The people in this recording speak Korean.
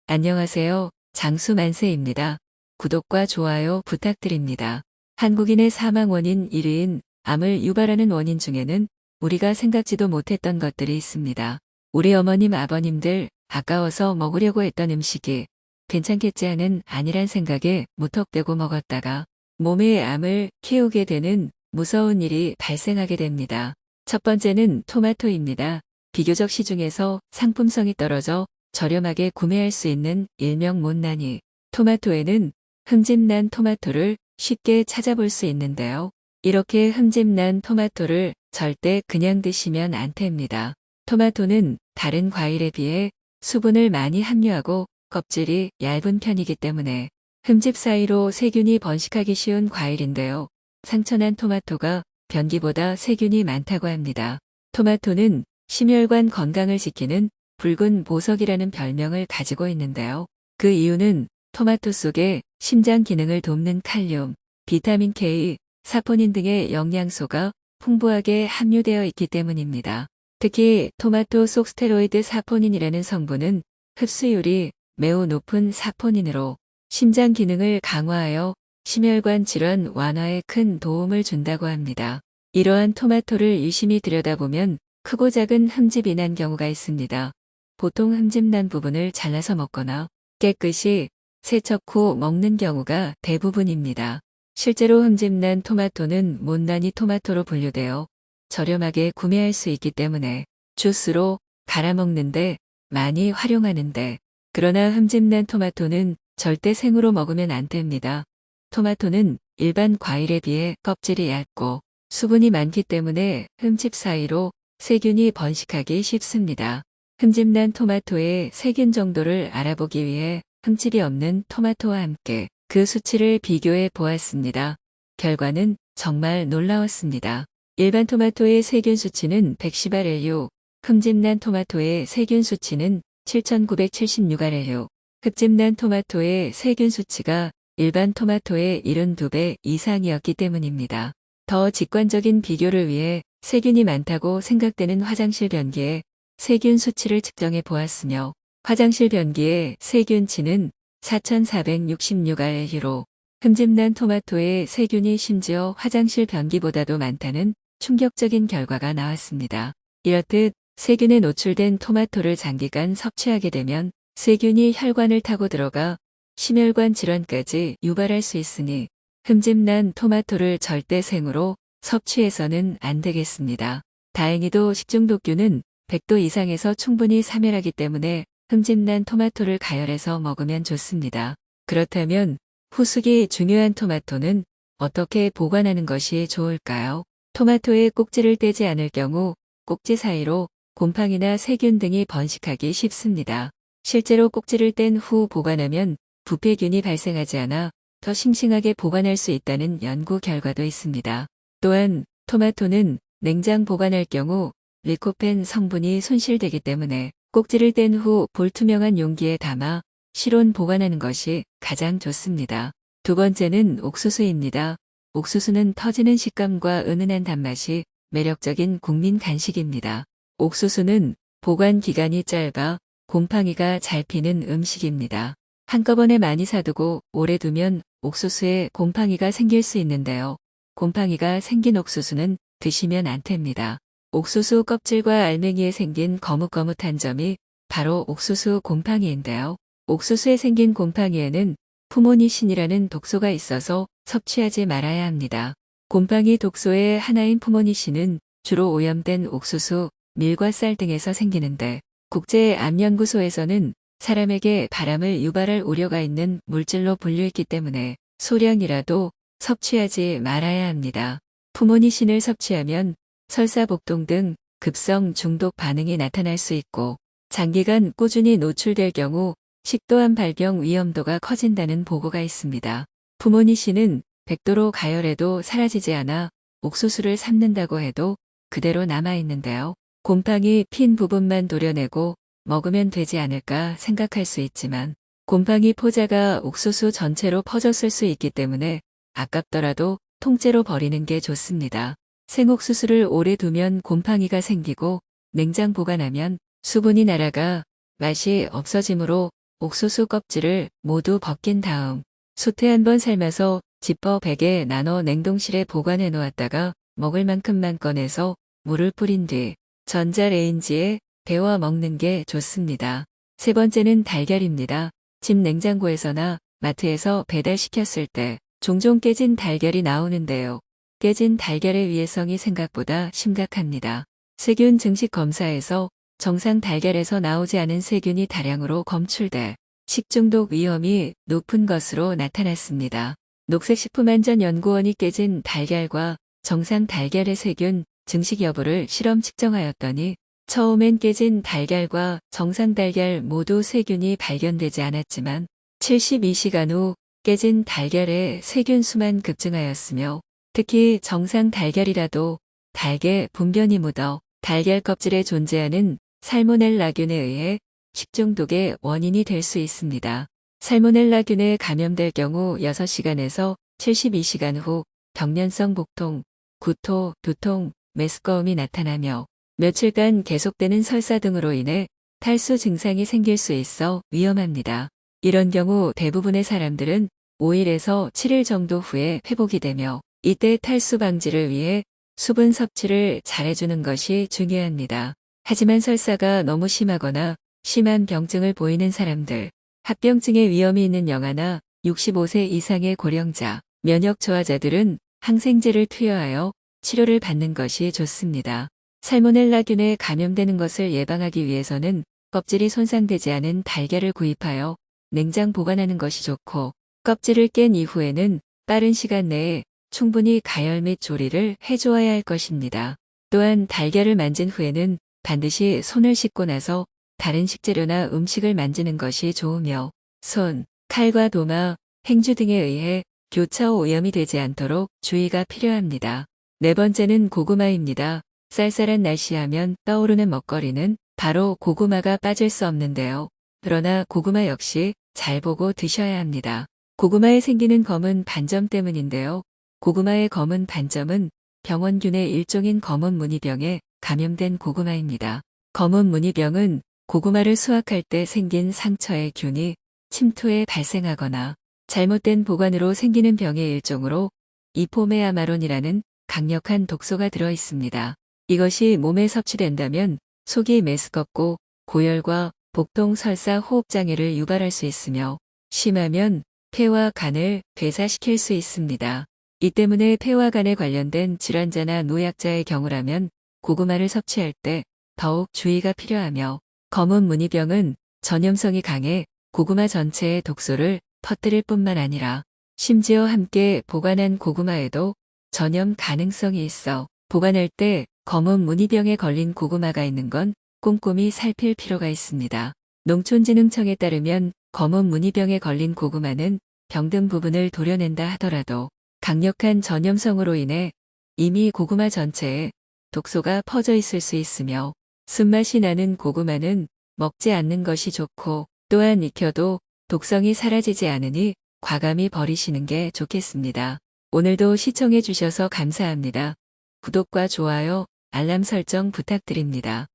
안녕하세요. 장수만세입니다. 구독과 좋아요 부탁드립니다. 한국인의 사망 원인 1위인 암을 유발하는 원인 중에는 우리가 생각지도 못했던 것들이 있습니다. 우리 어머님, 아버님들 아까워서 먹으려고 했던 음식이 괜찮겠지 하는 안일한 생각에 무턱대고 먹었다가 몸에 암을 키우게 되는 무서운 일이 발생하게 됩니다. 첫 번째는 토마토입니다. 비교적 시중에서 상품성이 떨어져 저렴하게 구매할 수 있는 일명 못난이 토마토에는 흠집난 토마토를 쉽게 찾아볼 수 있는데요. 이렇게 흠집난 토마토를 절대 그냥 드시면 안 됩니다. 토마토는 다른 과일에 비해 수분을 많이 함유하고 껍질이 얇은 편이기 때문에 흠집 사이로 세균이 번식하기 쉬운 과일인데요. 상처난 토마토가 변기보다 세균이 많다고 합니다. 토마토는 심혈관 건강을 지키는 붉은 보석이라는 별명을 가지고 있는데요. 그 이유는 토마토 속에 심장 기능을 돕는 칼륨, 비타민 K, 사포닌 등의 영양소가 풍부하게 함유되어 있기 때문입니다. 특히 토마토 속 스테로이드 사포닌이라는 성분은 흡수율이 매우 높은 사포닌으로 심장 기능을 강화하여 심혈관 질환 완화에 큰 도움을 준다고 합니다. 이러한 토마토를 유심히 들여다보면 크고 작은 흠집이 난 경우가 있습니다. 보통 흠집난 부분을 잘라서 먹거나 깨끗이 세척 후 먹는 경우가 대부분입니다. 실제로 흠집난 토마토는 못난이 토마토로 분류되어 저렴하게 구매할 수 있기 때문에 주스로 갈아 먹는데 많이 활용하는데, 그러나 흠집난 토마토는 절대 생으로 먹으면 안 됩니다. 토마토는 일반 과일에 비해 껍질이 얇고 수분이 많기 때문에 흠집 사이로 세균이 번식하기 쉽습니다. 흠집난 토마토의 세균 정도를 알아보기 위해 흠집이 없는 토마토와 함께 그 수치를 비교해 보았습니다. 결과는 정말 놀라웠습니다. 일반 토마토의 세균 수치는 110RLU, 흠집난 토마토의 세균 수치는 7976RLU, 흠집난 토마토의 세균 수치가 일반 토마토의 72배 이상이었기 때문입니다. 더 직관적인 비교를 위해 세균이 많다고 생각되는 화장실 변기에 세균 수치를 측정해 보았으며, 화장실 변기의 세균치는 4466RLU로 흠집난 토마토의 세균이 심지어 화장실 변기보다도 많다는 충격적인 결과가 나왔습니다. 이렇듯 세균에 노출된 토마토를 장기간 섭취하게 되면 세균이 혈관을 타고 들어가 심혈관 질환까지 유발할 수 있으니 흠집난 토마토를 절대 생으로 섭취해서는 안 되겠습니다. 다행히도 식중독균은 100도 이상에서 충분히 사멸하기 때문에 흠집난 토마토를 가열해서 먹으면 좋습니다. 그렇다면 후숙이 중요한 토마토는 어떻게 보관하는 것이 좋을까요? 토마토의 꼭지를 떼지 않을 경우 꼭지 사이로 곰팡이나 세균 등이 번식하기 쉽습니다. 실제로 꼭지를 뗀 후 보관하면 부패균이 발생하지 않아 더 싱싱하게 보관할 수 있다는 연구 결과도 있습니다. 또한 토마토는 냉장 보관할 경우 리코펜 성분이 손실되기 때문에 꼭지를 뗀 후 볼투명한 용기에 담아 실온 보관하는 것이 가장 좋습니다. 두 번째는 옥수수입니다. 옥수수는 터지는 식감과 은은한 단맛이 매력적인 국민 간식입니다. 옥수수는 보관 기간이 짧아 곰팡이가 잘 피는 음식입니다. 한꺼번에 많이 사두고 오래 두면 옥수수에 곰팡이가 생길 수 있는데요. 곰팡이가 생긴 옥수수는 드시면 안 됩니다. 옥수수 껍질과 알맹이에 생긴 거뭇거뭇한 점이 바로 옥수수 곰팡이인데요. 옥수수에 생긴 곰팡이에는 푸모니신이라는 독소가 있어서 섭취하지 말아야 합니다. 곰팡이 독소의 하나인 푸모니신은 주로 오염된 옥수수, 밀과 쌀 등에서 생기는데, 국제암연구소에서는 사람에게 바람을 유발할 우려가 있는 물질로 분류했기 때문에 소량이라도 섭취하지 말아야 합니다. 푸모니신을 섭취하면 설사, 복통 등 급성 중독 반응이 나타날 수 있고, 장기간 꾸준히 노출될 경우 식도암 발병 위험도가 커진다는 보고가 있습니다. 푸모니신은 100도로 가열해도 사라지지 않아 옥수수를 삶는다고 해도 그대로 남아있는데요. 곰팡이 핀 부분만 도려내고 먹으면 되지 않을까 생각할 수 있지만 곰팡이 포자가 옥수수 전체로 퍼졌을 수 있기 때문에 아깝더라도 통째로 버리는 게 좋습니다. 생옥수수를 오래 두면 곰팡이가 생기고 냉장 보관하면 수분이 날아가 맛이 없어지므로 옥수수 껍질을 모두 벗긴 다음 솥에 한번 삶아서 지퍼 백에 나눠 냉동실에 보관해 놓았다가 먹을 만큼만 꺼내서 물을 뿌린 뒤 전자레인지에 데워 먹는 게 좋습니다. 세 번째는 달걀입니다. 집 냉장고에서나 마트에서 배달시켰을 때 종종 깨진 달걀이 나오는데요. 깨진 달걀의 위해성이 생각보다 심각합니다. 세균 증식 검사에서 정상 달걀에서 나오지 않은 세균이 다량으로 검출돼 식중독 위험이 높은 것으로 나타났습니다. 녹색식품안전연구원이 깨진 달걀과 정상 달걀의 세균 증식 여부를 실험 측정하였더니 처음엔 깨진 달걀과 정상 달걀 모두 세균이 발견되지 않았지만 72시간 후 깨진 달걀의 세균 수만 급증하였으며 특히 정상 달걀이라도 달걀 분변이 묻어 달걀 껍질에 존재하는 살모넬라균에 의해 식중독의 원인이 될 수 있습니다. 살모넬라균에 감염될 경우 6시간에서 72시간 후 경련성 복통, 구토, 두통, 메스꺼움이 나타나며 며칠간 계속되는 설사 등으로 인해 탈수 증상이 생길 수 있어 위험합니다. 이런 경우 대부분의 사람들은 5일에서 7일 정도 후에 회복이 되며 이때 탈수 방지를 위해 수분 섭취를 잘해주는 것이 중요합니다. 하지만 설사가 너무 심하거나 심한 병증을 보이는 사람들, 합병증의 위험이 있는 영아나 65세 이상의 고령자, 면역 저하자들은 항생제를 투여하여 치료를 받는 것이 좋습니다. 살모넬라균에 감염되는 것을 예방하기 위해서는 껍질이 손상되지 않은 달걀을 구입하여 냉장 보관하는 것이 좋고 껍질을 깬 이후에는 빠른 시간 내에 충분히 가열 및 조리를 해주어야 할 것입니다. 또한 달걀을 만진 후에는 반드시 손을 씻고 나서 다른 식재료나 음식을 만지는 것이 좋으며 손, 칼과 도마, 행주 등에 의해 교차 오염이 되지 않도록 주의가 필요합니다. 네 번째는 고구마입니다. 쌀쌀한 날씨하면 떠오르는 먹거리는 바로 고구마가 빠질 수 없는데요. 그러나 고구마 역시 잘 보고 드셔야 합니다. 고구마에 생기는 검은 반점 때문인데요. 고구마의 검은 반점은 병원균의 일종인 검은 무늬병에 감염된 고구마입니다. 검은 무늬병은 고구마를 수확할 때 생긴 상처의 균이 침투해 발생하거나 잘못된 보관으로 생기는 병의 일종으로 이포메아마론이라는 강력한 독소가 들어 있습니다. 이것이 몸에 섭취된다면 속이 메스껍고 고열과 복통, 설사, 호흡장애를 유발할 수 있으며 심하면 폐와 간을 괴사시킬 수 있습니다. 이 때문에 폐와 간에 관련된 질환자나 노약자의 경우라면 고구마를 섭취할 때 더욱 주의가 필요하며 검은 무늬병은 전염성이 강해 고구마 전체의 독소를 퍼뜨릴 뿐만 아니라 심지어 함께 보관한 고구마에도 전염 가능성이 있어 보관할 때 검은 무늬병에 걸린 고구마가 있는 건 꼼꼼히 살필 필요가 있습니다. 농촌진흥청에 따르면 검은 무늬병에 걸린 고구마는 병든 부분을 도려낸다 하더라도 강력한 전염성으로 인해 이미 고구마 전체에 독소가 퍼져 있을 수 있으며 쓴맛이 나는 고구마는 먹지 않는 것이 좋고 또한 익혀도 독성이 사라지지 않으니 과감히 버리시는 게 좋겠습니다. 오늘도 시청해 주셔서 감사합니다. 구독과 좋아요, 알람 설정 부탁드립니다.